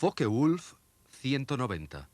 Focke-Wulf 190.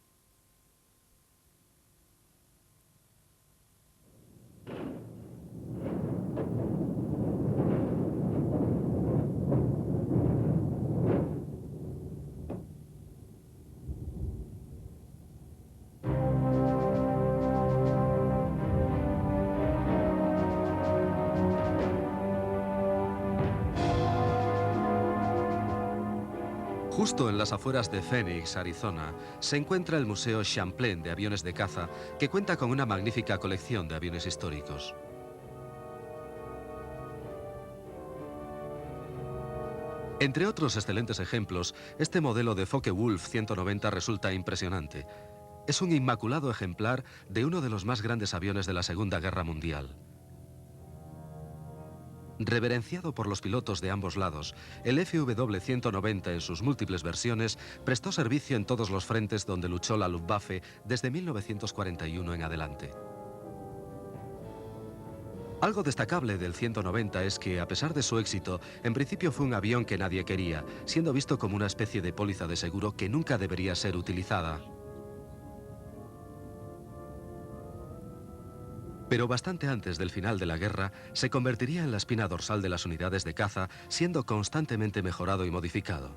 Justo en las afueras de Phoenix, Arizona, se encuentra el Museo Champlain de aviones de caza, que cuenta con una magnífica colección de aviones históricos. Entre otros excelentes ejemplos, este modelo de Focke-Wulf 190 resulta impresionante. Es un inmaculado ejemplar de uno de los más grandes aviones de la Segunda Guerra Mundial. Reverenciado por los pilotos de ambos lados, el FW-190 en sus múltiples versiones prestó servicio en todos los frentes donde luchó la Luftwaffe desde 1941 en adelante. Algo destacable del 190 es que, a pesar de su éxito, en principio fue un avión que nadie quería, siendo visto como una especie de póliza de seguro que nunca debería ser utilizada. Pero bastante antes del final de la guerra, se convertiría en la espina dorsal de las unidades de caza, siendo constantemente mejorado y modificado.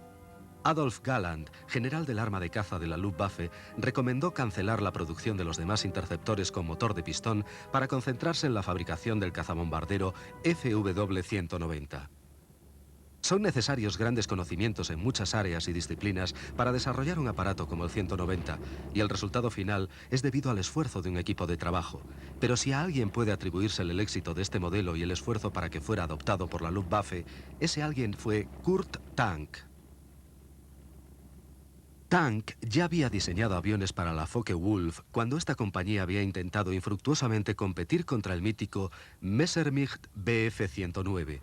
Adolf Galland, general del arma de caza de la Luftwaffe, recomendó cancelar la producción de los demás interceptores con motor de pistón para concentrarse en la fabricación del cazabombardero FW-190. Son necesarios grandes conocimientos en muchas áreas y disciplinas para desarrollar un aparato como el 190, y el resultado final es debido al esfuerzo de un equipo de trabajo. Pero si a alguien puede atribuírsele el éxito de este modelo y el esfuerzo para que fuera adoptado por la Luftwaffe, ese alguien fue Kurt Tank. Tank ya había diseñado aviones para la Focke-Wulf cuando esta compañía había intentado infructuosamente competir contra el mítico Messerschmitt Bf-109.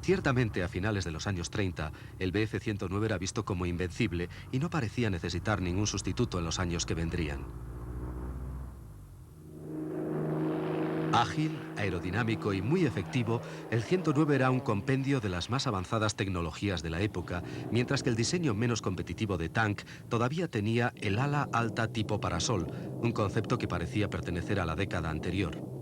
Ciertamente, a finales de los años 30, el Bf-109 era visto como invencible y no parecía necesitar ningún sustituto en los años que vendrían. Ágil, aerodinámico y muy efectivo, el 109 era un compendio de las más avanzadas tecnologías de la época, mientras que el diseño menos competitivo de Tank todavía tenía el ala alta tipo parasol, un concepto que parecía pertenecer a la década anterior.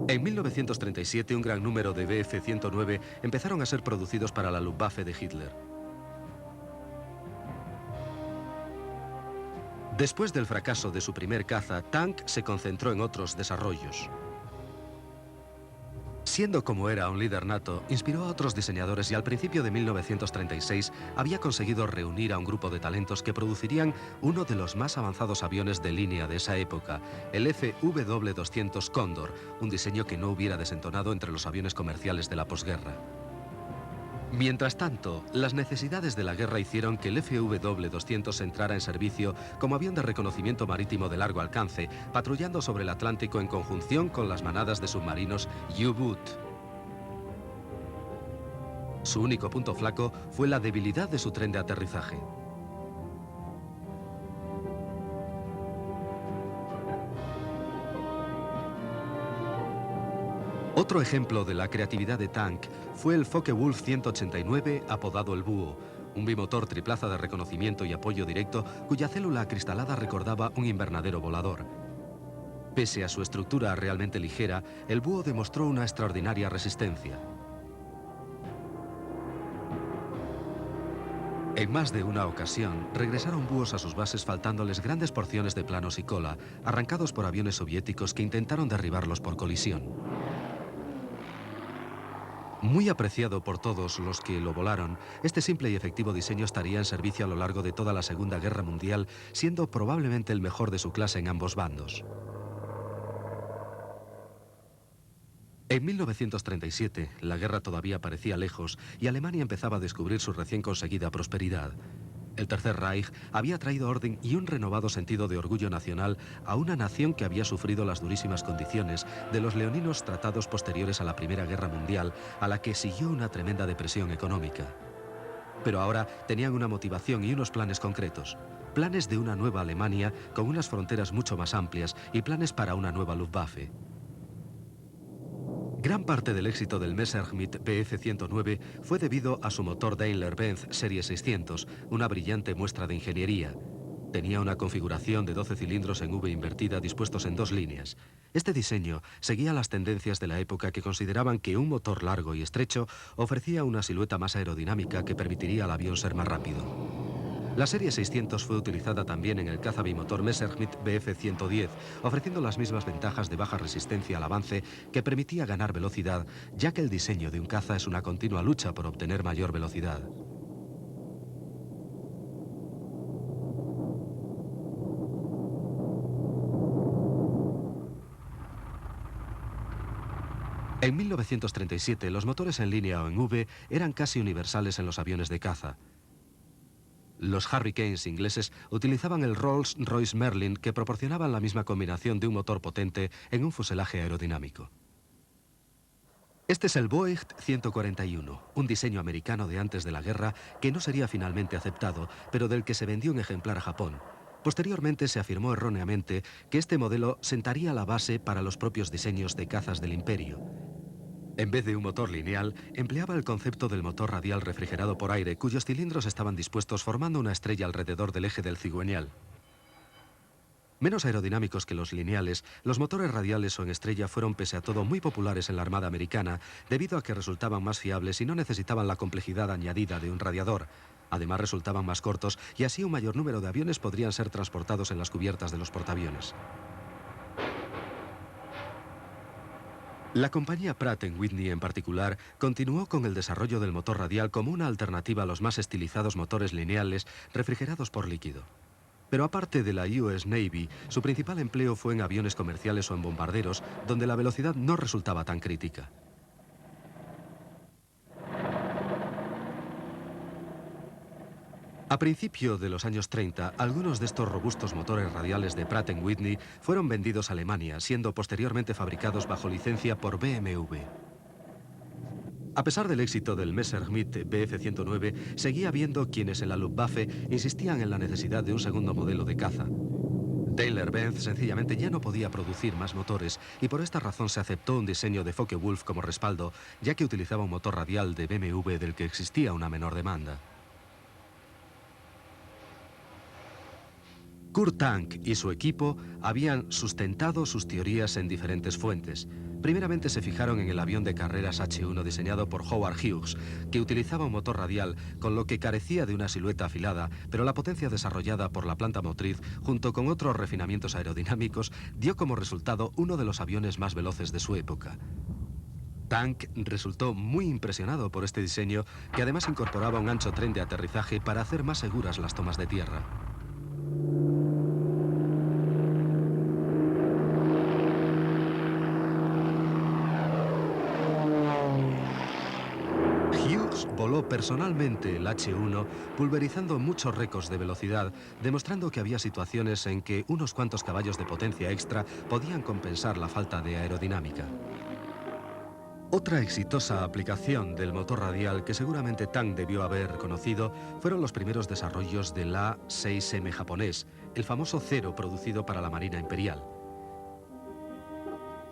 En 1937, un gran número de Bf-109 empezaron a ser producidos para la Luftwaffe de Hitler. Después del fracaso de su primer caza, Tank se concentró en otros desarrollos. Siendo como era un líder nato, inspiró a otros diseñadores y al principio de 1936 había conseguido reunir a un grupo de talentos que producirían uno de los más avanzados aviones de línea de esa época, el FW-200 Cóndor, un diseño que no hubiera desentonado entre los aviones comerciales de la posguerra. Mientras tanto, las necesidades de la guerra hicieron que el FW-200 entrara en servicio como avión de reconocimiento marítimo de largo alcance, patrullando sobre el Atlántico en conjunción con las manadas de submarinos U-Boot. Su único punto flaco fue la debilidad de su tren de aterrizaje. Otro ejemplo de la creatividad de Tank fue el Focke-Wulf 189, apodado el Búho, un bimotor triplaza de reconocimiento y apoyo directo cuya célula acristalada recordaba un invernadero volador. Pese a su estructura realmente ligera, el Búho demostró una extraordinaria resistencia. En más de una ocasión, regresaron búhos a sus bases faltándoles grandes porciones de planos y cola, arrancados por aviones soviéticos que intentaron derribarlos por colisión. Muy apreciado por todos los que lo volaron, este simple y efectivo diseño estaría en servicio a lo largo de toda la Segunda Guerra Mundial, siendo probablemente el mejor de su clase en ambos bandos. En 1937, la guerra todavía parecía lejos y Alemania empezaba a descubrir su recién conseguida prosperidad. El Tercer Reich había traído orden y un renovado sentido de orgullo nacional a una nación que había sufrido las durísimas condiciones de los leoninos tratados posteriores a la Primera Guerra Mundial, a la que siguió una tremenda depresión económica. Pero ahora tenían una motivación y unos planes concretos. Planes de una nueva Alemania con unas fronteras mucho más amplias y planes para una nueva Luftwaffe. Gran parte del éxito del Messerschmitt Bf 109 fue debido a su motor Daimler-Benz Serie 600, una brillante muestra de ingeniería. Tenía una configuración de 12 cilindros en V invertida dispuestos en 2 líneas. Este diseño seguía las tendencias de la época que consideraban que un motor largo y estrecho ofrecía una silueta más aerodinámica que permitiría al avión ser más rápido. La serie 600 fue utilizada también en el caza bimotor Messerschmitt Bf 110, ofreciendo las mismas ventajas de baja resistencia al avance que permitía ganar velocidad, ya que el diseño de un caza es una continua lucha por obtener mayor velocidad. En 1937, los motores en línea o en V eran casi universales en los aviones de caza. Los Hurricanes ingleses utilizaban el Rolls-Royce Merlin, que proporcionaban la misma combinación de un motor potente en un fuselaje aerodinámico. Este es el Voigt 141, un diseño americano de antes de la guerra que no sería finalmente aceptado, pero del que se vendió un ejemplar a Japón. Posteriormente se afirmó erróneamente que este modelo sentaría la base para los propios diseños de cazas del Imperio. En vez de un motor lineal, empleaba el concepto del motor radial refrigerado por aire, cuyos cilindros estaban dispuestos formando una estrella alrededor del eje del cigüeñal. Menos aerodinámicos que los lineales, los motores radiales o en estrella fueron pese a todo muy populares en la Armada Americana, debido a que resultaban más fiables y no necesitaban la complejidad añadida de un radiador. Además resultaban más cortos y así un mayor número de aviones podrían ser transportados en las cubiertas de los portaaviones. La compañía Pratt & Whitney en particular continuó con el desarrollo del motor radial como una alternativa a los más estilizados motores lineales refrigerados por líquido. Pero aparte de la US Navy, su principal empleo fue en aviones comerciales o en bombarderos, donde la velocidad no resultaba tan crítica. A principios de los años 30, algunos de estos robustos motores radiales de Pratt & Whitney fueron vendidos a Alemania, siendo posteriormente fabricados bajo licencia por BMW. A pesar del éxito del Messerschmitt Bf 109, seguía habiendo quienes en la Luftwaffe insistían en la necesidad de un segundo modelo de caza. Daimler-Benz sencillamente ya no podía producir más motores y por esta razón se aceptó un diseño de Focke-Wulf como respaldo, ya que utilizaba un motor radial de BMW del que existía una menor demanda. Kurt Tank y su equipo habían sustentado sus teorías en diferentes fuentes. Primeramente se fijaron en el avión de carreras H-1 diseñado por Howard Hughes, que utilizaba un motor radial, con lo que carecía de una silueta afilada, pero la potencia desarrollada por la planta motriz, junto con otros refinamientos aerodinámicos, dio como resultado uno de los aviones más veloces de su época. Tank resultó muy impresionado por este diseño, que además incorporaba un ancho tren de aterrizaje para hacer más seguras las tomas de tierra. Hughes voló personalmente el H-1, pulverizando muchos récords de velocidad, demostrando que había situaciones en que unos cuantos caballos de potencia extra podían compensar la falta de aerodinámica. Otra exitosa aplicación del motor radial que seguramente Tank debió haber conocido fueron los primeros desarrollos del A-6M japonés, el famoso Zero producido para la Marina Imperial.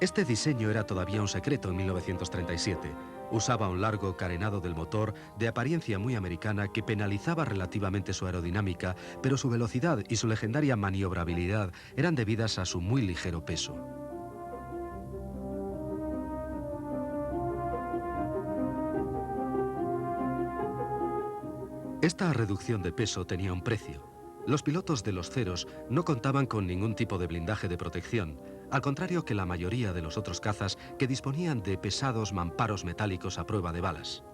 Este diseño era todavía un secreto en 1937. Usaba un largo carenado del motor de apariencia muy americana que penalizaba relativamente su aerodinámica, pero su velocidad y su legendaria maniobrabilidad eran debidas a su muy ligero peso. Esta reducción de peso tenía un precio. Los pilotos de los Zeros no contaban con ningún tipo de blindaje de protección, al contrario que la mayoría de los otros cazas que disponían de pesados mamparos metálicos a prueba de balas.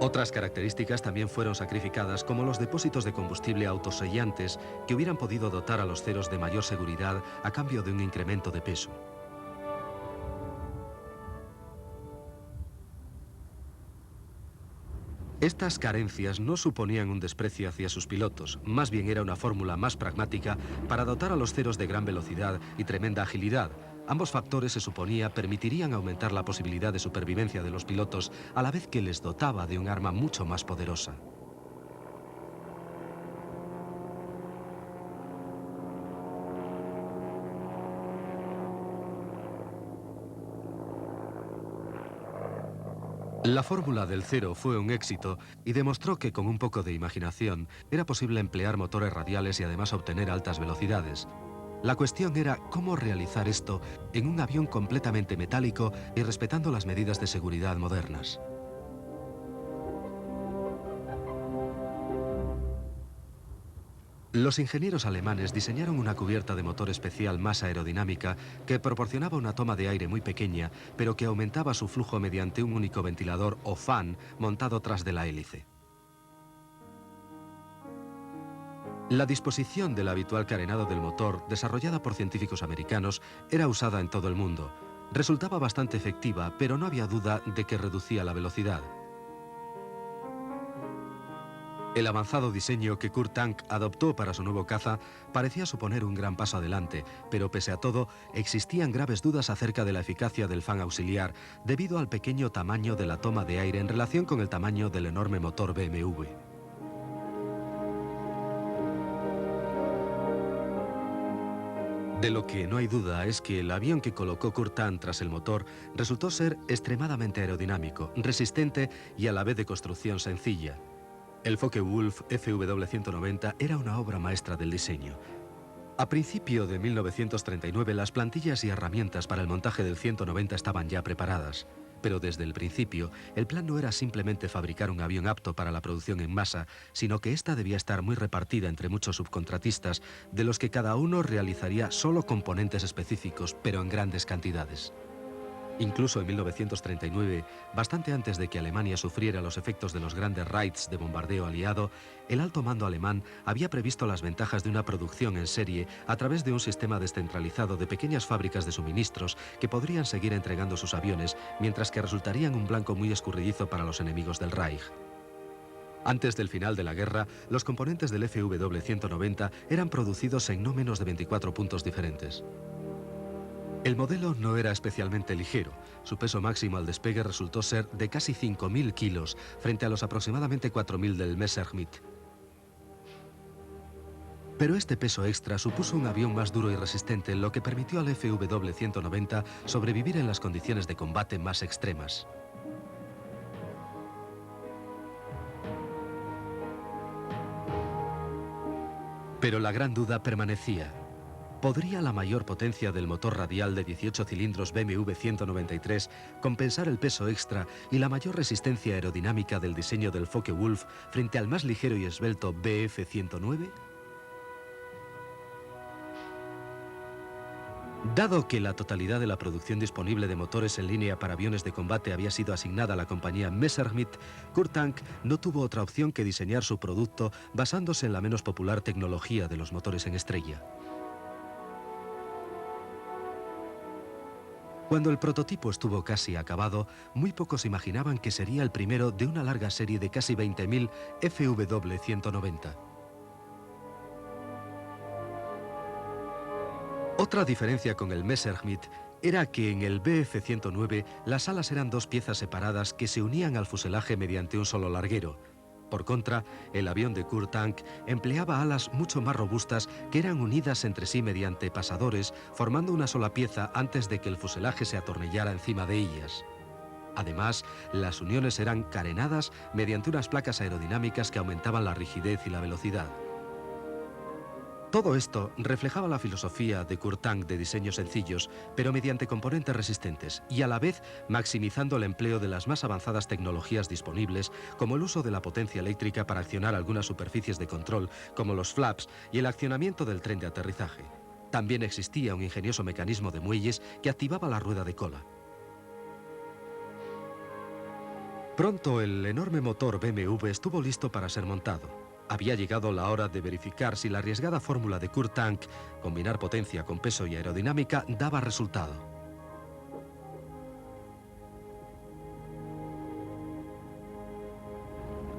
Otras características también fueron sacrificadas, como los depósitos de combustible autosellantes que hubieran podido dotar a los Zeros de mayor seguridad a cambio de un incremento de peso. Estas carencias no suponían un desprecio hacia sus pilotos, más bien era una fórmula más pragmática para dotar a los Zeros de gran velocidad y tremenda agilidad. Ambos factores, se suponía, permitirían aumentar la posibilidad de supervivencia de los pilotos, a la vez que les dotaba de un arma mucho más poderosa. La fórmula del cero fue un éxito y demostró que con un poco de imaginación era posible emplear motores radiales y además obtener altas velocidades. La cuestión era cómo realizar esto en un avión completamente metálico y respetando las medidas de seguridad modernas. Los ingenieros alemanes diseñaron una cubierta de motor especial más aerodinámica que proporcionaba una toma de aire muy pequeña, pero que aumentaba su flujo mediante un único ventilador o fan montado tras de la hélice. La disposición del habitual carenado del motor, desarrollada por científicos americanos, era usada en todo el mundo. Resultaba bastante efectiva, pero no había duda de que reducía la velocidad. El avanzado diseño que Kurt Tank adoptó para su nuevo caza parecía suponer un gran paso adelante, pero pese a todo, existían graves dudas acerca de la eficacia del fan auxiliar debido al pequeño tamaño de la toma de aire en relación con el tamaño del enorme motor BMW. De lo que no hay duda es que el avión que colocó Kurt Tank tras el motor resultó ser extremadamente aerodinámico, resistente y a la vez de construcción sencilla. El Focke-Wulf FW-190 era una obra maestra del diseño. A principio de 1939 las plantillas y herramientas para el montaje del 190 estaban ya preparadas, pero desde el principio el plan no era simplemente fabricar un avión apto para la producción en masa, sino que ésta debía estar muy repartida entre muchos subcontratistas, de los que cada uno realizaría solo componentes específicos, pero en grandes cantidades. Incluso en 1939, bastante antes de que Alemania sufriera los efectos de los grandes raids de bombardeo aliado, el alto mando alemán había previsto las ventajas de una producción en serie a través de un sistema descentralizado de pequeñas fábricas de suministros que podrían seguir entregando sus aviones, mientras que resultarían un blanco muy escurridizo para los enemigos del Reich. Antes del final de la guerra, los componentes del FW-190 eran producidos en no menos de 24 puntos diferentes. El modelo no era especialmente ligero. Su peso máximo al despegue resultó ser de casi 5.000 kilos frente a los aproximadamente 4.000 del Messerschmitt. Pero este peso extra supuso un avión más duro y resistente, lo que permitió al FW-190 sobrevivir en las condiciones de combate más extremas. Pero la gran duda permanecía. ¿Podría la mayor potencia del motor radial de 18 cilindros BMW 193 compensar el peso extra y la mayor resistencia aerodinámica del diseño del Focke-Wulf frente al más ligero y esbelto Bf 109? Dado que la totalidad de la producción disponible de motores en línea para aviones de combate había sido asignada a la compañía Messerschmitt, Kurt Tank no tuvo otra opción que diseñar su producto basándose en la menos popular tecnología de los motores en estrella. Cuando el prototipo estuvo casi acabado, muy pocos imaginaban que sería el primero de una larga serie de casi 20.000 FW-190. Otra diferencia con el Messerschmitt era que en el Bf-109 las alas eran dos piezas separadas que se unían al fuselaje mediante un solo larguero. Por contra, el avión de Kurt Tank empleaba alas mucho más robustas que eran unidas entre sí mediante pasadores, formando una sola pieza antes de que el fuselaje se atornillara encima de ellas. Además, las uniones eran carenadas mediante unas placas aerodinámicas que aumentaban la rigidez y la velocidad. Todo esto reflejaba la filosofía de Kurt Tank de diseños sencillos, pero mediante componentes resistentes, y a la vez maximizando el empleo de las más avanzadas tecnologías disponibles, como el uso de la potencia eléctrica para accionar algunas superficies de control, como los flaps y el accionamiento del tren de aterrizaje. También existía un ingenioso mecanismo de muelles que activaba la rueda de cola. Pronto el enorme motor BMW estuvo listo para ser montado. Había llegado la hora de verificar si la arriesgada fórmula de Kurt Tank, combinar potencia con peso y aerodinámica, daba resultado.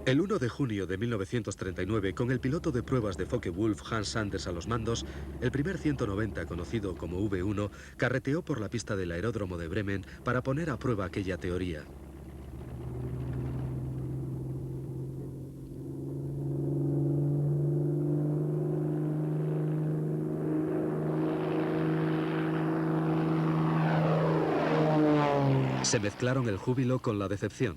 El 1 de junio de 1939, con el piloto de pruebas de Focke-Wulf Hans Sanders a los mandos, el primer 190, conocido como V1, carreteó por la pista del aeródromo de Bremen para poner a prueba aquella teoría. Se mezclaron el júbilo con la decepción.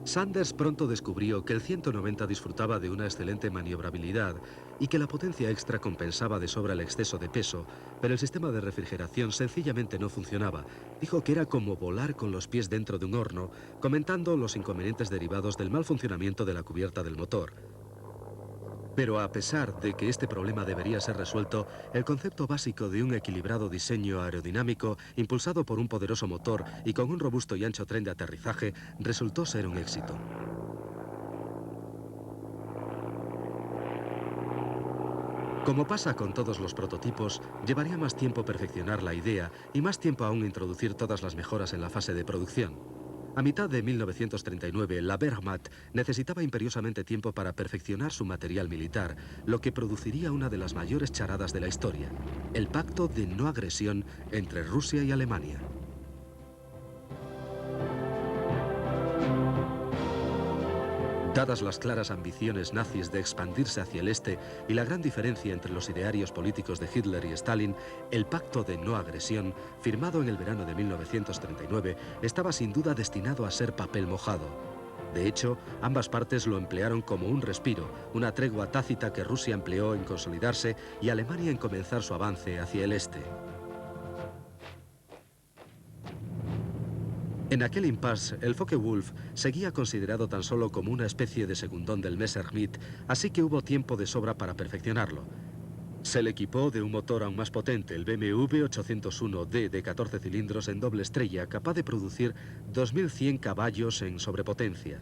Sanders pronto descubrió que el 190 disfrutaba de una excelente maniobrabilidad y que la potencia extra compensaba de sobra el exceso de peso, pero el sistema de refrigeración sencillamente no funcionaba. Dijo que era como volar con los pies dentro de un horno, comentando los inconvenientes derivados del mal funcionamiento de la cubierta del motor. Pero a pesar de que este problema debería ser resuelto, el concepto básico de un equilibrado diseño aerodinámico, impulsado por un poderoso motor y con un robusto y ancho tren de aterrizaje, resultó ser un éxito. Como pasa con todos los prototipos, llevaría más tiempo perfeccionar la idea y más tiempo aún introducir todas las mejoras en la fase de producción. A mitad de 1939, la Wehrmacht necesitaba imperiosamente tiempo para perfeccionar su material militar, lo que produciría una de las mayores charadas de la historia, el pacto de no agresión entre Rusia y Alemania. Dadas las claras ambiciones nazis de expandirse hacia el este y la gran diferencia entre los idearios políticos de Hitler y Stalin, el pacto de no agresión, firmado en el verano de 1939, estaba sin duda destinado a ser papel mojado. De hecho, ambas partes lo emplearon como un respiro, una tregua tácita que Rusia empleó en consolidarse y Alemania en comenzar su avance hacia el este. En aquel impasse, el Focke-Wulf seguía considerado tan solo como una especie de segundón del Messerschmitt, así que hubo tiempo de sobra para perfeccionarlo. Se le equipó de un motor aún más potente, el BMW 801D de 14 cilindros en doble estrella, capaz de producir 2100 caballos en sobrepotencia.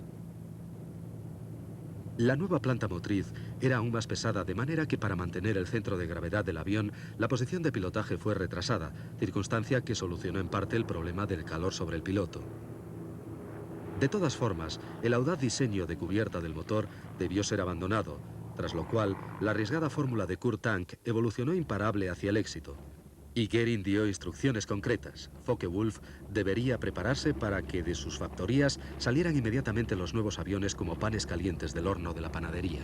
La nueva planta motriz era aún más pesada, de manera que para mantener el centro de gravedad del avión, la posición de pilotaje fue retrasada, circunstancia que solucionó en parte el problema del calor sobre el piloto. De todas formas, el audaz diseño de cubierta del motor debió ser abandonado, tras lo cual la arriesgada fórmula de Kurt Tank evolucionó imparable hacia el éxito. Y Goering dio instrucciones concretas. Focke-Wulf debería prepararse para que de sus factorías salieran inmediatamente los nuevos aviones como panes calientes del horno de la panadería.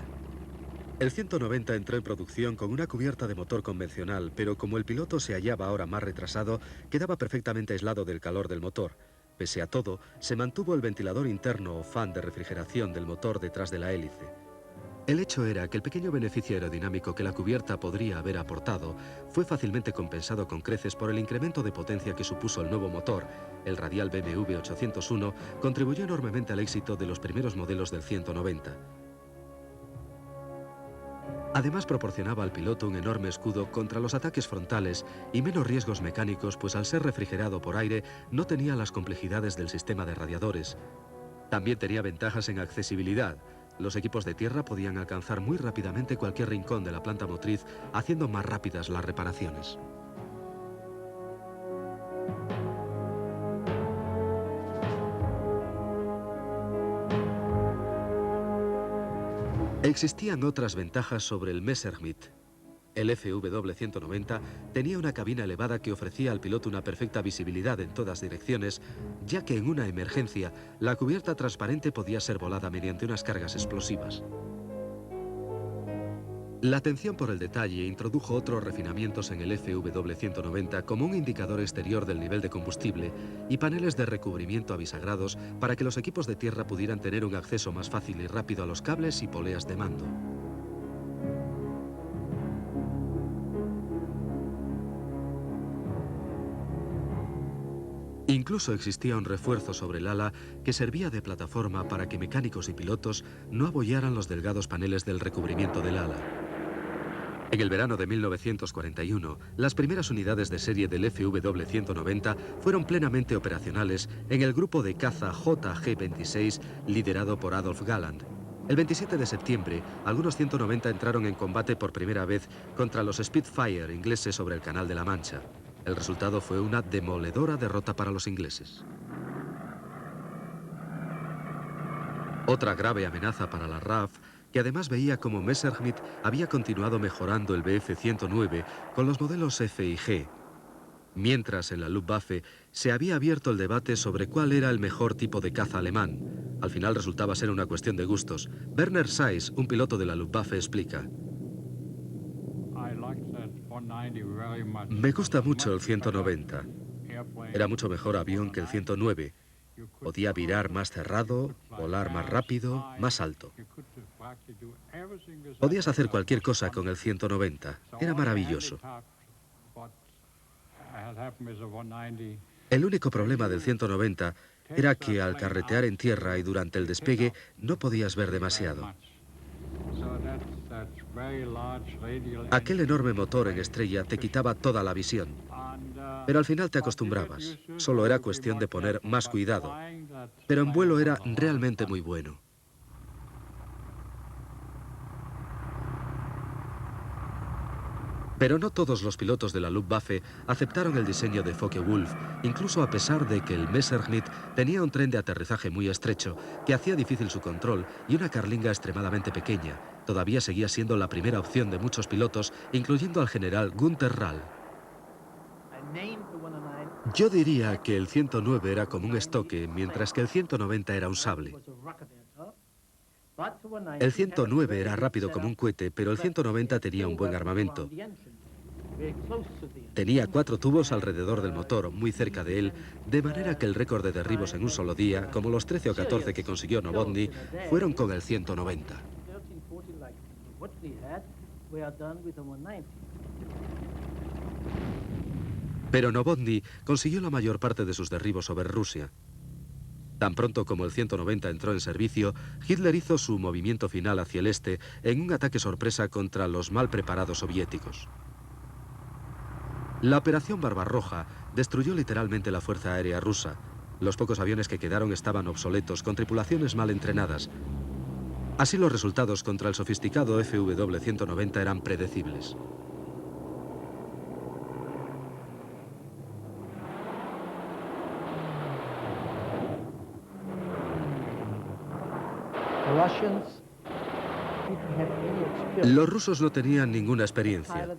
El 190 entró en producción con una cubierta de motor convencional, pero como el piloto se hallaba ahora más retrasado, quedaba perfectamente aislado del calor del motor. Pese a todo, se mantuvo el ventilador interno o fan de refrigeración del motor detrás de la hélice. El hecho era que el pequeño beneficio aerodinámico que la cubierta podría haber aportado fue fácilmente compensado con creces por el incremento de potencia que supuso el nuevo motor. El radial BMW 801 contribuyó enormemente al éxito de los primeros modelos del 190. Además proporcionaba al piloto un enorme escudo contra los ataques frontales y menos riesgos mecánicos, pues al ser refrigerado por aire no tenía las complejidades del sistema de radiadores. También tenía ventajas en accesibilidad. Los equipos de tierra podían alcanzar muy rápidamente cualquier rincón de la planta motriz, haciendo más rápidas las reparaciones. Existían otras ventajas sobre el Messerschmitt. El FW-190 tenía una cabina elevada que ofrecía al piloto una perfecta visibilidad en todas direcciones, ya que en una emergencia la cubierta transparente podía ser volada mediante unas cargas explosivas. La atención por el detalle introdujo otros refinamientos en el FW-190 como un indicador exterior del nivel de combustible y paneles de recubrimiento avisagrados para que los equipos de tierra pudieran tener un acceso más fácil y rápido a los cables y poleas de mando. Incluso existía un refuerzo sobre el ala que servía de plataforma para que mecánicos y pilotos no abollaran los delgados paneles del recubrimiento del ala. En el verano de 1941, las primeras unidades de serie del FW-190 fueron plenamente operacionales en el grupo de caza JG-26 liderado por Adolf Galland. El 27 de septiembre, algunos 190 entraron en combate por primera vez contra los Spitfire ingleses sobre el Canal de la Mancha. El resultado fue una demoledora derrota para los ingleses. Otra grave amenaza para la RAF, que además veía como Messerschmitt había continuado mejorando el Bf-109 con los modelos F y G. Mientras en la Luftwaffe se había abierto el debate sobre cuál era el mejor tipo de caza alemán. Al final resultaba ser una cuestión de gustos. Werner Seiss, un piloto de la Luftwaffe, explica: me gusta mucho el 190. Era mucho mejor avión que el 109. Podía virar más cerrado, volar más rápido, más alto. Podías hacer cualquier cosa con el 190. Era maravilloso. El único problema del 190 era que al carretear en tierra y durante el despegue no podías ver demasiado. Aquel enorme motor en estrella te quitaba toda la visión. Pero al final te acostumbrabas. Solo era cuestión de poner más cuidado. Pero en vuelo era realmente muy bueno. Pero no todos los pilotos de la Luftwaffe aceptaron el diseño de Focke-Wulf, incluso a pesar de que el Messerschmitt tenía un tren de aterrizaje muy estrecho, que hacía difícil su control, y una carlinga extremadamente pequeña. Todavía seguía siendo la primera opción de muchos pilotos, incluyendo al general Günther Rall. Yo diría que el 109 era como un estoque, mientras que el 190 era un sable. El 109 era rápido como un cohete, pero el 190 tenía un buen armamento. Tenía 4 tubos alrededor del motor, muy cerca de él, de manera que el récord de derribos en un solo día, como los 13 o 14 que consiguió Novotny, fueron con el 190. Pero Novotny consiguió la mayor parte de sus derribos sobre Rusia. Tan pronto como el 190 entró en servicio, Hitler hizo su movimiento final hacia el este en un ataque sorpresa contra los mal preparados soviéticos. La operación Barbarroja destruyó literalmente la fuerza aérea rusa. Los pocos aviones que quedaron estaban obsoletos, con tripulaciones mal entrenadas. Así los resultados contra el sofisticado FW-190 eran predecibles. Los rusos no tenían ninguna experiencia.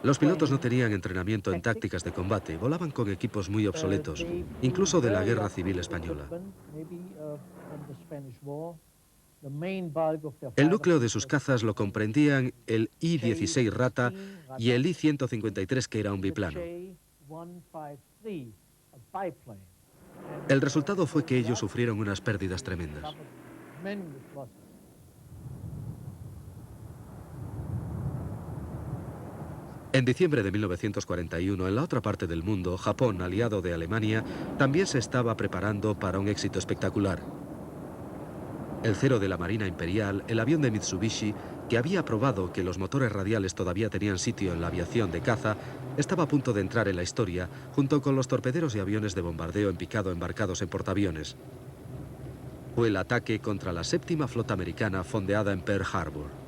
Los pilotos no tenían entrenamiento en tácticas de combate, volaban con equipos muy obsoletos, incluso de la Guerra Civil Española. El núcleo de sus cazas lo comprendían el I-16 Rata y el I-153, que era un biplano. El resultado fue que ellos sufrieron unas pérdidas tremendas. En diciembre de 1941, en la otra parte del mundo, Japón, aliado de Alemania, también se estaba preparando para un éxito espectacular. El Cero de la Marina Imperial, el avión de Mitsubishi, que había probado que los motores radiales todavía tenían sitio en la aviación de caza, estaba a punto de entrar en la historia, junto con los torpederos y aviones de bombardeo en picado embarcados en portaaviones. Fue el ataque contra la 7ª Flota Americana fondeada en Pearl Harbor.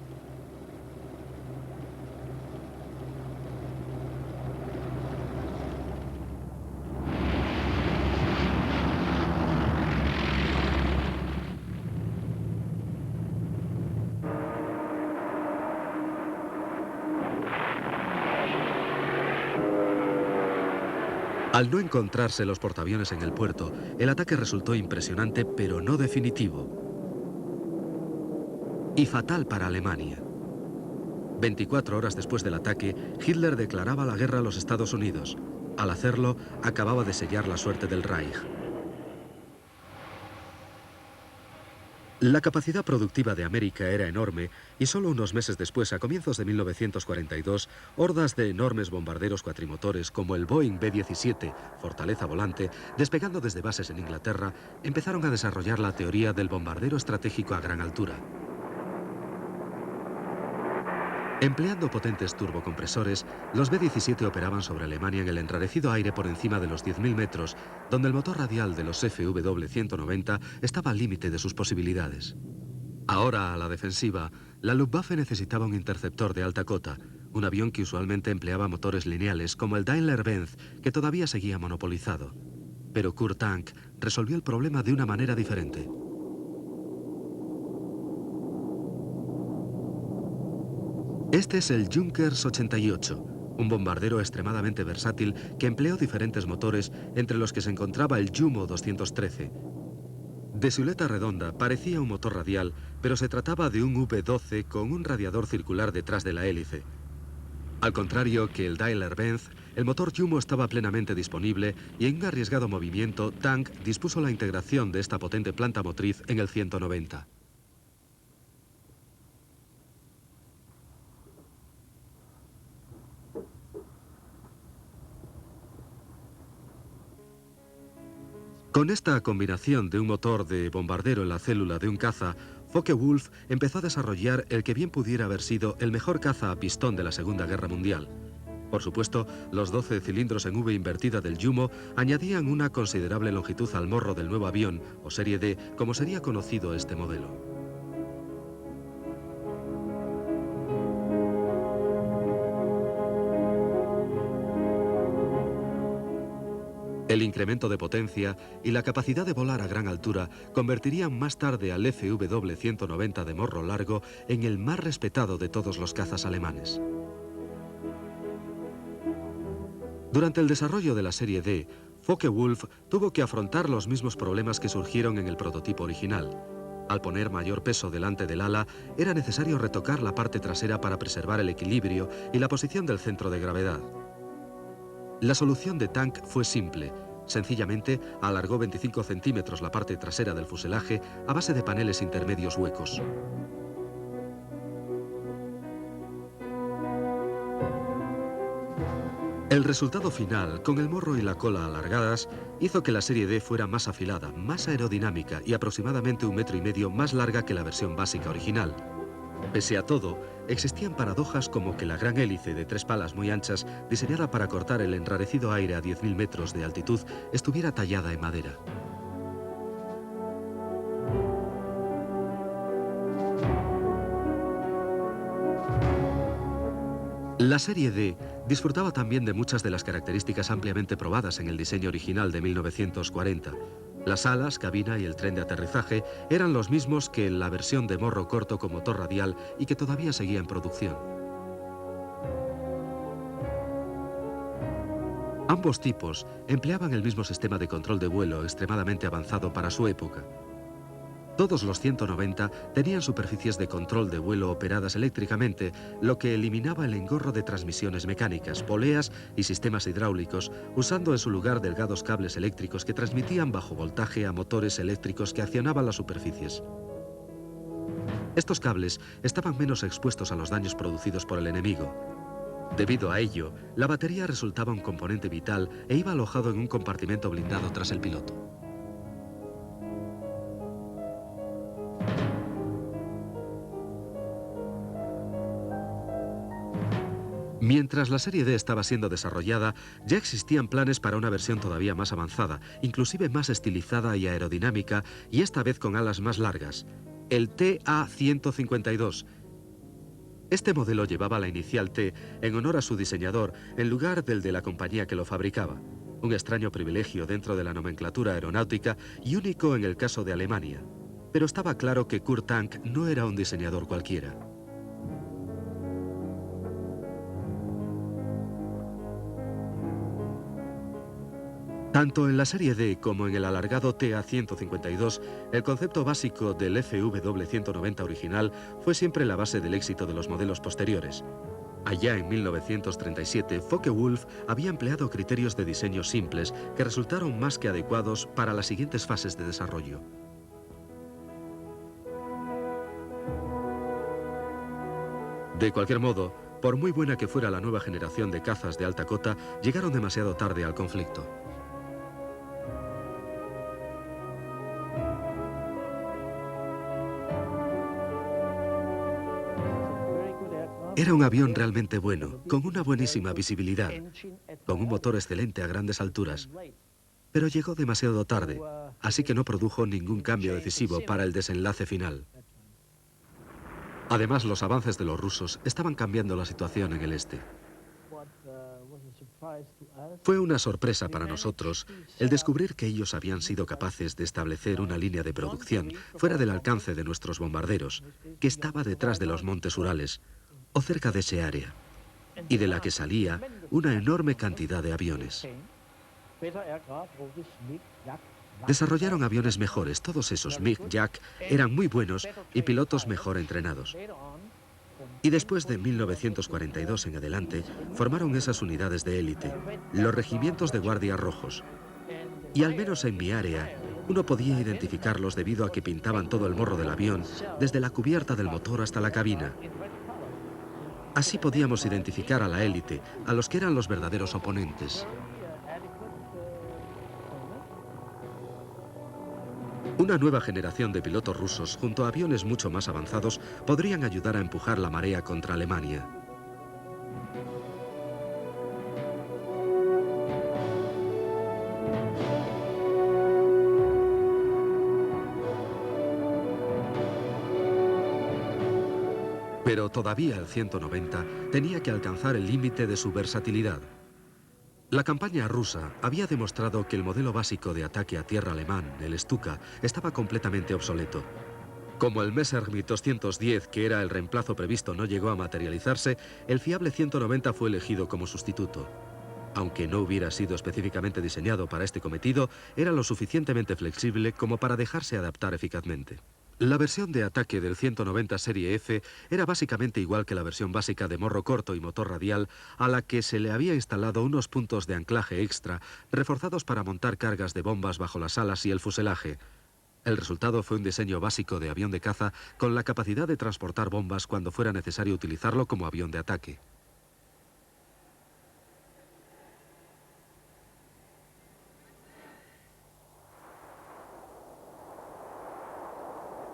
Al no encontrarse los portaaviones en el puerto, el ataque resultó impresionante, pero no definitivo. Y fatal para Alemania. 24 horas después del ataque, Hitler declaraba la guerra a los Estados Unidos. Al hacerlo, acababa de sellar la suerte del Reich. La capacidad productiva de América era enorme y solo unos meses después, a comienzos de 1942, hordas de enormes bombarderos cuatrimotores como el Boeing B-17, Fortaleza Volante, despegando desde bases en Inglaterra, empezaron a desarrollar la teoría del bombardero estratégico a gran altura. Empleando potentes turbocompresores, los B-17 operaban sobre Alemania en el enrarecido aire por encima de los 10.000 metros, donde el motor radial de los FW-190 estaba al límite de sus posibilidades. Ahora, a la defensiva, la Luftwaffe necesitaba un interceptor de alta cota, un avión que usualmente empleaba motores lineales, como el Daimler-Benz, que todavía seguía monopolizado. Pero Kurt Tank resolvió el problema de una manera diferente. Este es el Junkers 88, un bombardero extremadamente versátil que empleó diferentes motores, entre los que se encontraba el Jumo 213. De silueta redonda, parecía un motor radial, pero se trataba de un V12 con un radiador circular detrás de la hélice. Al contrario que el Daimler-Benz, el motor Jumo estaba plenamente disponible y en un arriesgado movimiento, Tank dispuso la integración de esta potente planta motriz en el 190. Con esta combinación de un motor de bombardero en la célula de un caza, Focke-Wulf empezó a desarrollar el que bien pudiera haber sido el mejor caza a pistón de la Segunda Guerra Mundial. Por supuesto, los 12 cilindros en V invertida del Jumo añadían una considerable longitud al morro del nuevo avión, o Serie D, como sería conocido este modelo. El incremento de potencia y la capacidad de volar a gran altura convertirían más tarde al FW-190 de morro largo en el más respetado de todos los cazas alemanes. Durante el desarrollo de la serie D, Focke-Wulf tuvo que afrontar los mismos problemas que surgieron en el prototipo original. Al poner mayor peso delante del ala, era necesario retocar la parte trasera para preservar el equilibrio y la posición del centro de gravedad. La solución de Tank fue simple. Sencillamente alargó 25 centímetros la parte trasera del fuselaje a base de paneles intermedios huecos. El resultado final, con el morro y la cola alargadas, hizo que la serie D fuera más afilada, más aerodinámica y aproximadamente 1,5 metros más larga que la versión básica original. Pese a todo, existían paradojas como que la gran hélice de 3 palas muy anchas, diseñada para cortar el enrarecido aire a 10.000 metros de altitud, estuviera tallada en madera. La serie D disfrutaba también de muchas de las características ampliamente probadas en el diseño original de 1940. Las alas, cabina y el tren de aterrizaje eran los mismos que en la versión de morro corto con motor radial y que todavía seguía en producción. Ambos tipos empleaban el mismo sistema de control de vuelo extremadamente avanzado para su época. Todos los 190 tenían superficies de control de vuelo operadas eléctricamente, lo que eliminaba el engorro de transmisiones mecánicas, poleas y sistemas hidráulicos, usando en su lugar delgados cables eléctricos que transmitían bajo voltaje a motores eléctricos que accionaban las superficies. Estos cables estaban menos expuestos a los daños producidos por el enemigo. Debido a ello, la batería resultaba un componente vital e iba alojado en un compartimento blindado tras el piloto. Mientras la serie D estaba siendo desarrollada, ya existían planes para una versión todavía más avanzada, inclusive más estilizada y aerodinámica, y esta vez con alas más largas, el TA-152. Este modelo llevaba la inicial T en honor a su diseñador, en lugar del de la compañía que lo fabricaba. Un extraño privilegio dentro de la nomenclatura aeronáutica y único en el caso de Alemania. Pero estaba claro que Kurt Tank no era un diseñador cualquiera. Tanto en la serie D como en el alargado TA-152, el concepto básico del FW-190 original fue siempre la base del éxito de los modelos posteriores. Allá en 1937, Focke-Wulf había empleado criterios de diseño simples que resultaron más que adecuados para las siguientes fases de desarrollo. De cualquier modo, por muy buena que fuera la nueva generación de cazas de alta cota, llegaron demasiado tarde al conflicto. Era un avión realmente bueno, con una buenísima visibilidad, con un motor excelente a grandes alturas, pero llegó demasiado tarde, así que no produjo ningún cambio decisivo para el desenlace final. Además, los avances de los rusos estaban cambiando la situación en el este. Fue una sorpresa para nosotros el descubrir que ellos habían sido capaces de establecer una línea de producción fuera del alcance de nuestros bombarderos, que estaba detrás de los montes Urales, o cerca de ese área, y de la que salía una enorme cantidad de aviones. Desarrollaron aviones mejores, todos esos MiG-Jack eran muy buenos y pilotos mejor entrenados. Y después de 1942 en adelante, formaron esas unidades de élite, los regimientos de guardias rojos. Y al menos en mi área, uno podía identificarlos debido a que pintaban todo el morro del avión, desde la cubierta del motor hasta la cabina. Así podíamos identificar a la élite, a los que eran los verdaderos oponentes. Una nueva generación de pilotos rusos, junto a aviones mucho más avanzados, podrían ayudar a empujar la marea contra Alemania. Pero todavía el 190 tenía que alcanzar el límite de su versatilidad. La campaña rusa había demostrado que el modelo básico de ataque a tierra alemán, el Stuka, estaba completamente obsoleto. Como el Messerschmitt 210, que era el reemplazo previsto, no llegó a materializarse, el fiable 190 fue elegido como sustituto. Aunque no hubiera sido específicamente diseñado para este cometido, era lo suficientemente flexible como para dejarse adaptar eficazmente. La versión de ataque del 190 Serie F era básicamente igual que la versión básica de morro corto y motor radial, a la que se le había instalado unos puntos de anclaje extra, reforzados para montar cargas de bombas bajo las alas y el fuselaje. El resultado fue un diseño básico de avión de caza con la capacidad de transportar bombas cuando fuera necesario utilizarlo como avión de ataque.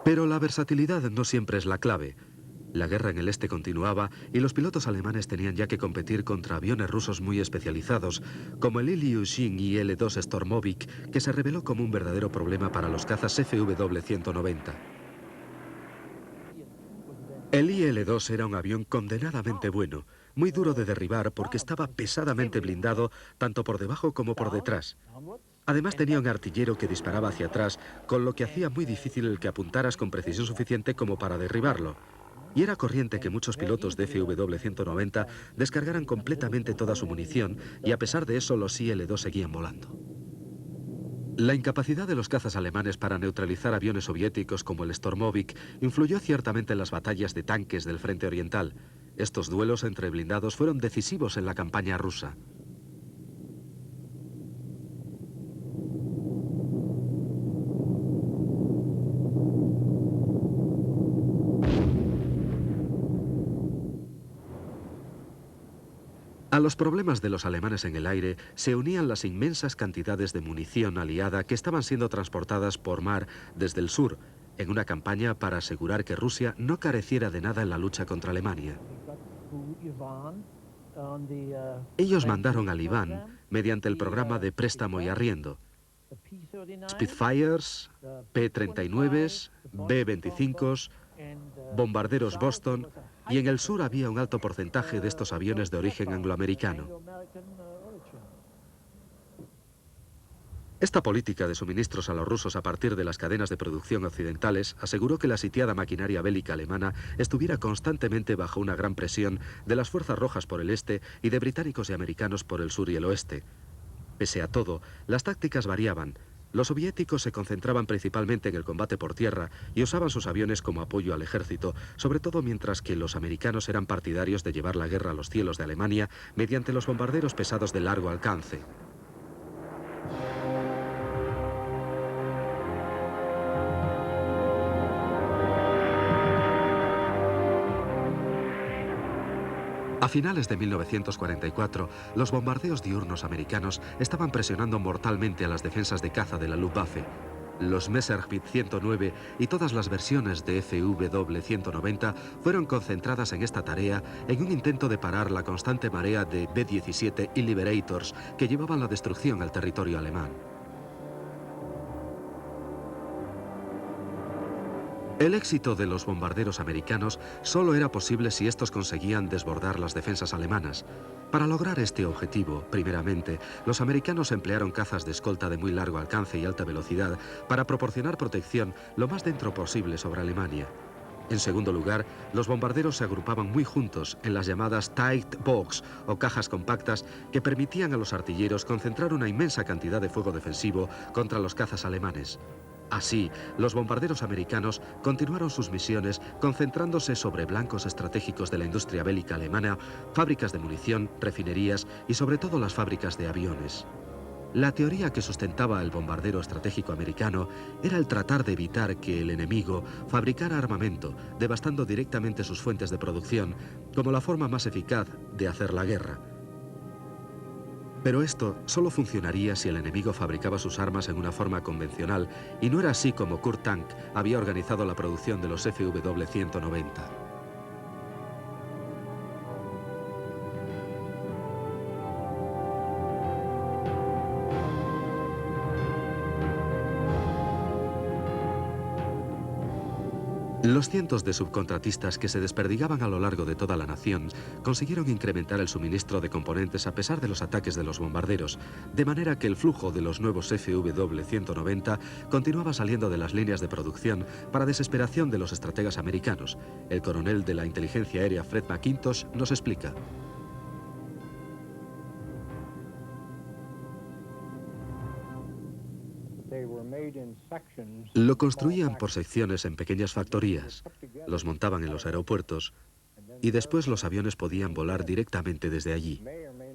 Pero la versatilidad no siempre es la clave. La guerra en el este continuaba y los pilotos alemanes tenían ya que competir contra aviones rusos muy especializados, como el Ilyushin IL-2 Stormovik, que se reveló como un verdadero problema para los cazas FW-190. El IL-2 era un avión condenadamente bueno, muy duro de derribar porque estaba pesadamente blindado tanto por debajo como por detrás. Además tenía un artillero que disparaba hacia atrás, con lo que hacía muy difícil el que apuntaras con precisión suficiente como para derribarlo. Y era corriente que muchos pilotos de FW-190 descargaran completamente toda su munición, y a pesar de eso los IL-2 seguían volando. La incapacidad de los cazas alemanes para neutralizar aviones soviéticos como el Stormovik influyó ciertamente en las batallas de tanques del frente oriental. Estos duelos entre blindados fueron decisivos en la campaña rusa. A los problemas de los alemanes en el aire se unían las inmensas cantidades de munición aliada que estaban siendo transportadas por mar desde el sur, en una campaña para asegurar que Rusia no careciera de nada en la lucha contra Alemania. Ellos mandaron al Iván mediante el programa de préstamo y arriendo. Spitfires, P-39s, B-25s, bombarderos Boston, y en el sur había un alto porcentaje de estos aviones de origen angloamericano. Esta política de suministros a los rusos a partir de las cadenas de producción occidentales aseguró que la sitiada maquinaria bélica alemana estuviera constantemente bajo una gran presión de las fuerzas rojas por el este y de británicos y americanos por el sur y el oeste. Pese a todo, las tácticas variaban. Los soviéticos se concentraban principalmente en el combate por tierra y usaban sus aviones como apoyo al ejército, sobre todo mientras que los americanos eran partidarios de llevar la guerra a los cielos de Alemania mediante los bombarderos pesados de largo alcance. A finales de 1944, los bombardeos diurnos americanos estaban presionando mortalmente a las defensas de caza de la Luftwaffe. Los Messerschmitt 109 y todas las versiones de FW-190 fueron concentradas en esta tarea en un intento de parar la constante marea de B-17 y Liberators que llevaban la destrucción al territorio alemán. El éxito de los bombarderos americanos solo era posible si estos conseguían desbordar las defensas alemanas. Para lograr este objetivo, primeramente, los americanos emplearon cazas de escolta de muy largo alcance y alta velocidad para proporcionar protección lo más dentro posible sobre Alemania. En segundo lugar, los bombarderos se agrupaban muy juntos en las llamadas tight box o cajas compactas que permitían a los artilleros concentrar una inmensa cantidad de fuego defensivo contra los cazas alemanes. Así, los bombarderos americanos continuaron sus misiones concentrándose sobre blancos estratégicos de la industria bélica alemana, fábricas de munición, refinerías y sobre todo las fábricas de aviones. La teoría que sustentaba el bombardero estratégico americano era el tratar de evitar que el enemigo fabricara armamento, devastando directamente sus fuentes de producción, como la forma más eficaz de hacer la guerra. Pero esto solo funcionaría si el enemigo fabricaba sus armas en una forma convencional, y no era así como Kurt Tank había organizado la producción de los FW-190. Los cientos de subcontratistas que se desperdigaban a lo largo de toda la nación consiguieron incrementar el suministro de componentes a pesar de los ataques de los bombarderos, de manera que el flujo de los nuevos FW-190 continuaba saliendo de las líneas de producción para desesperación de los estrategas americanos. El coronel de la inteligencia aérea Fred McIntosh nos explica. Lo construían por secciones en pequeñas factorías, los montaban en los aeropuertos y después los aviones podían volar directamente desde allí,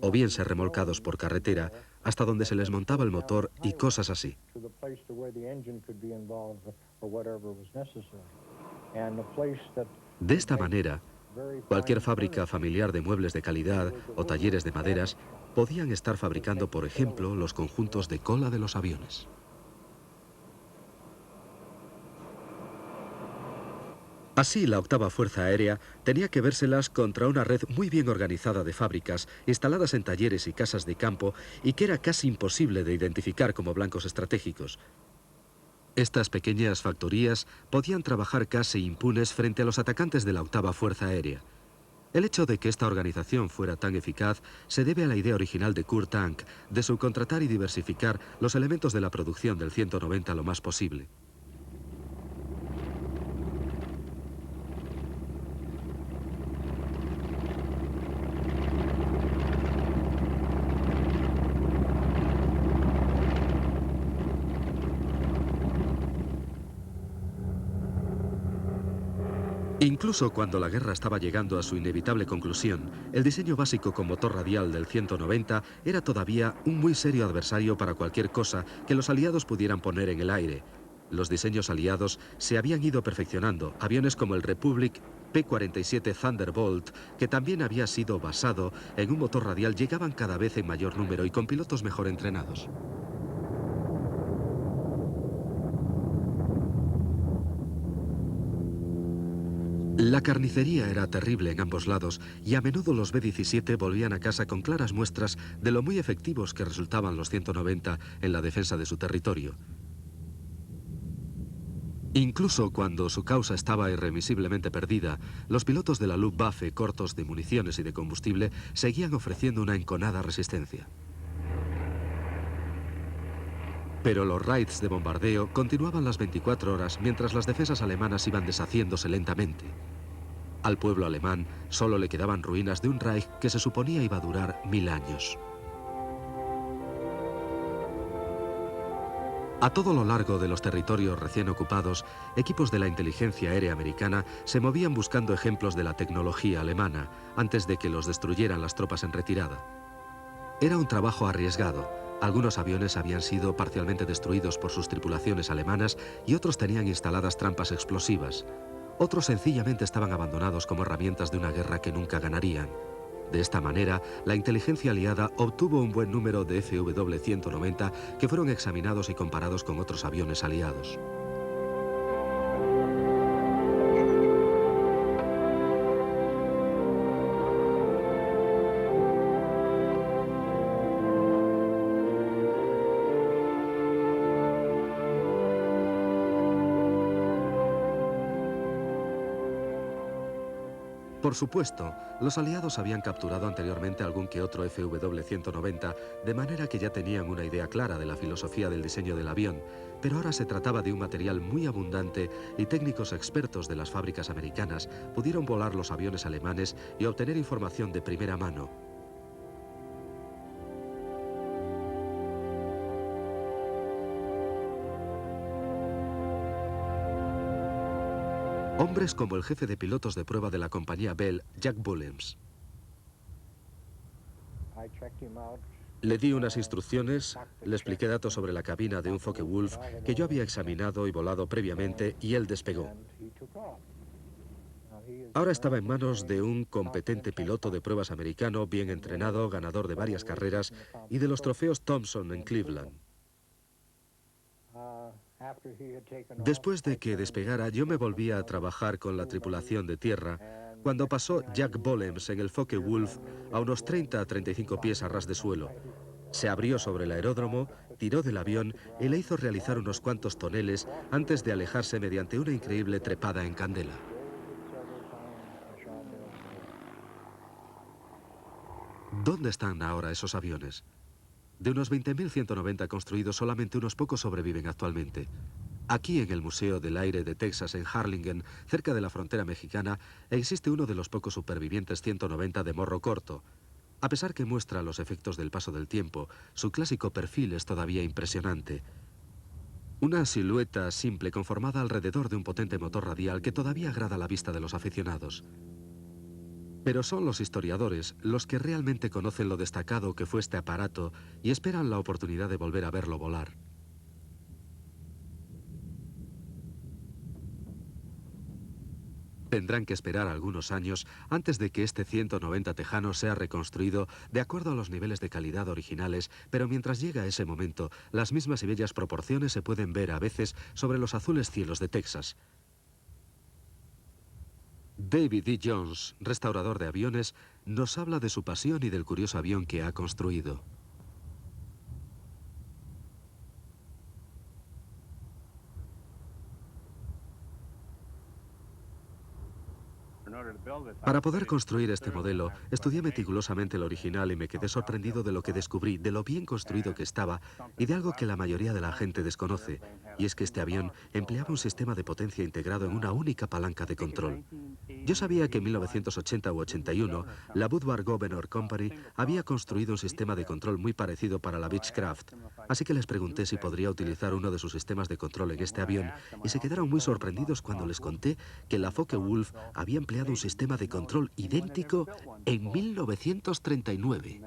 o bien ser remolcados por carretera hasta donde se les montaba el motor y cosas así. De esta manera, cualquier fábrica familiar de muebles de calidad o talleres de maderas podían estar fabricando, por ejemplo, los conjuntos de cola de los aviones. Así, la octava Fuerza Aérea tenía que vérselas contra una red muy bien organizada de fábricas instaladas en talleres y casas de campo y que era casi imposible de identificar como blancos estratégicos. Estas pequeñas factorías podían trabajar casi impunes frente a los atacantes de la octava Fuerza Aérea. El hecho de que esta organización fuera tan eficaz se debe a la idea original de Kurt Tank de subcontratar y diversificar los elementos de la producción del 190 lo más posible. Incluso cuando la guerra estaba llegando a su inevitable conclusión, el diseño básico con motor radial del 190 era todavía un muy serio adversario para cualquier cosa que los aliados pudieran poner en el aire. Los diseños aliados se habían ido perfeccionando. Aviones como el Republic P-47 Thunderbolt, que también había sido basado en un motor radial, llegaban cada vez en mayor número y con pilotos mejor entrenados. La carnicería era terrible en ambos lados y a menudo los B-17 volvían a casa con claras muestras de lo muy efectivos que resultaban los 190 en la defensa de su territorio. Incluso cuando su causa estaba irremisiblemente perdida, los pilotos de la Luftwaffe, cortos de municiones y de combustible, seguían ofreciendo una enconada resistencia. Pero los raids de bombardeo continuaban las 24 horas mientras las defensas alemanas iban deshaciéndose lentamente. Al pueblo alemán solo le quedaban ruinas de un Reich que se suponía iba a durar 1000 años. A todo lo largo de los territorios recién ocupados, equipos de la inteligencia aérea americana se movían buscando ejemplos de la tecnología alemana antes de que los destruyeran las tropas en retirada. Era un trabajo arriesgado. Algunos aviones habían sido parcialmente destruidos por sus tripulaciones alemanas y otros tenían instaladas trampas explosivas. Otros sencillamente estaban abandonados como herramientas de una guerra que nunca ganarían. De esta manera, la inteligencia aliada obtuvo un buen número de FW-190 que fueron examinados y comparados con otros aviones aliados. Por supuesto, los aliados habían capturado anteriormente algún que otro FW-190, de manera que ya tenían una idea clara de la filosofía del diseño del avión, pero ahora se trataba de un material muy abundante y técnicos expertos de las fábricas americanas pudieron volar los aviones alemanes y obtener información de primera mano. Hombres como el jefe de pilotos de prueba de la compañía Bell, Jack Bulliams. Le di unas instrucciones, le expliqué datos sobre la cabina de un Focke-Wulf que yo había examinado y volado previamente, y él despegó. Ahora estaba en manos de un competente piloto de pruebas americano, bien entrenado, ganador de varias carreras y de los trofeos Thompson en Cleveland. Después de que despegara, yo me volví a trabajar con la tripulación de tierra cuando pasó Jack Bulliams en el Focke-Wulf a unos 30 a 35 pies a ras de suelo. Se abrió sobre el aeródromo, tiró del avión y le hizo realizar unos cuantos toneles antes de alejarse mediante una increíble trepada en candela. ¿Dónde están ahora esos aviones? De unos 20.190 construidos, solamente unos pocos sobreviven actualmente. Aquí, en el Museo del Aire de Texas, en Harlingen, cerca de la frontera mexicana, existe uno de los pocos supervivientes 190 de morro corto. A pesar que muestra los efectos del paso del tiempo, su clásico perfil es todavía impresionante. Una silueta simple conformada alrededor de un potente motor radial que todavía agrada la vista de los aficionados. Pero son los historiadores los que realmente conocen lo destacado que fue este aparato y esperan la oportunidad de volver a verlo volar. Tendrán que esperar algunos años antes de que este 190 tejano sea reconstruido de acuerdo a los niveles de calidad originales, pero mientras llega ese momento, las mismas y bellas proporciones se pueden ver a veces sobre los azules cielos de Texas. David D. Jones, restaurador de aviones, nos habla de su pasión y del curioso avión que ha construido. Para poder construir este modelo, estudié meticulosamente el original y me quedé sorprendido de lo que descubrí, de lo bien construido que estaba y de algo que la mayoría de la gente desconoce, y es que este avión empleaba un sistema de potencia integrado en una única palanca de control. Yo sabía que en 1980 u 81, la Woodward Governor Company había construido un sistema de control muy parecido para la Beechcraft, así que les pregunté si podría utilizar uno de sus sistemas de control en este avión, y se quedaron muy sorprendidos cuando les conté que la Focke-Wulf había empleado un sistema de control idéntico en 1939.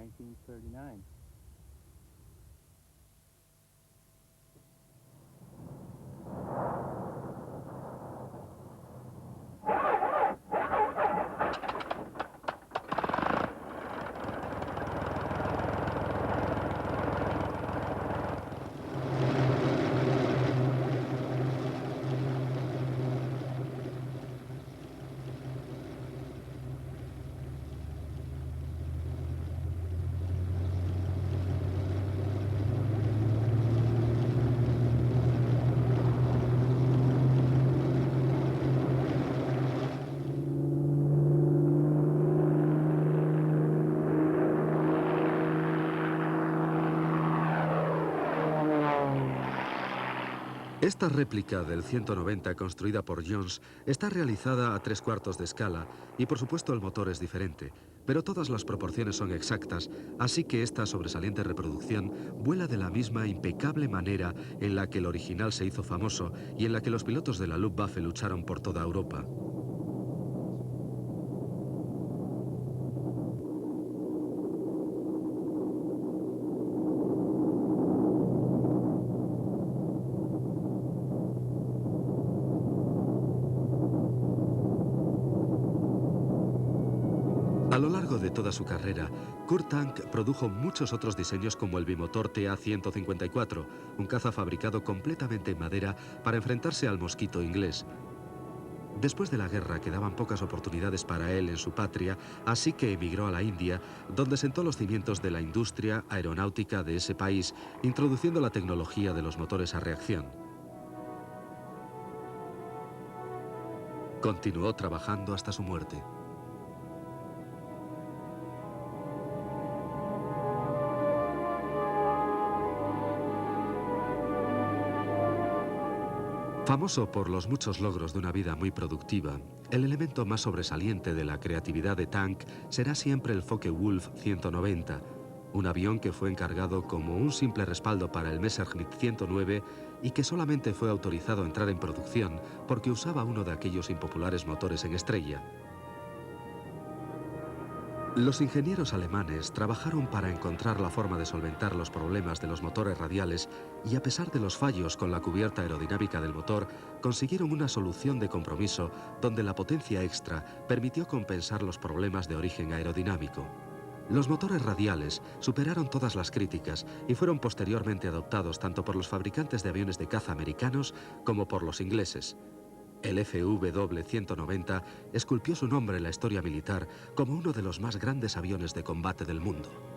Esta réplica del 190 construida por Jones está realizada a 3/4 de escala y por supuesto el motor es diferente, pero todas las proporciones son exactas, así que esta sobresaliente reproducción vuela de la misma impecable manera en la que el original se hizo famoso y en la que los pilotos de la Luftwaffe lucharon por toda Europa. A lo largo de toda su carrera, Kurt Tank produjo muchos otros diseños como el bimotor TA-154, un caza fabricado completamente en madera para enfrentarse al mosquito inglés. Después de la guerra quedaban pocas oportunidades para él en su patria, así que emigró a la India, donde sentó los cimientos de la industria aeronáutica de ese país, introduciendo la tecnología de los motores a reacción. Continuó trabajando hasta su muerte. Famoso por los muchos logros de una vida muy productiva, el elemento más sobresaliente de la creatividad de Tank será siempre el Focke-Wulf 190, un avión que fue encargado como un simple respaldo para el Messerschmitt 109 y que solamente fue autorizado a entrar en producción porque usaba uno de aquellos impopulares motores en estrella. Los ingenieros alemanes trabajaron para encontrar la forma de solventar los problemas de los motores radiales y, a pesar de los fallos con la cubierta aerodinámica del motor, consiguieron una solución de compromiso donde la potencia extra permitió compensar los problemas de origen aerodinámico. Los motores radiales superaron todas las críticas y fueron posteriormente adoptados tanto por los fabricantes de aviones de caza americanos como por los ingleses. El FW-190 esculpió su nombre en la historia militar como uno de los más grandes aviones de combate del mundo.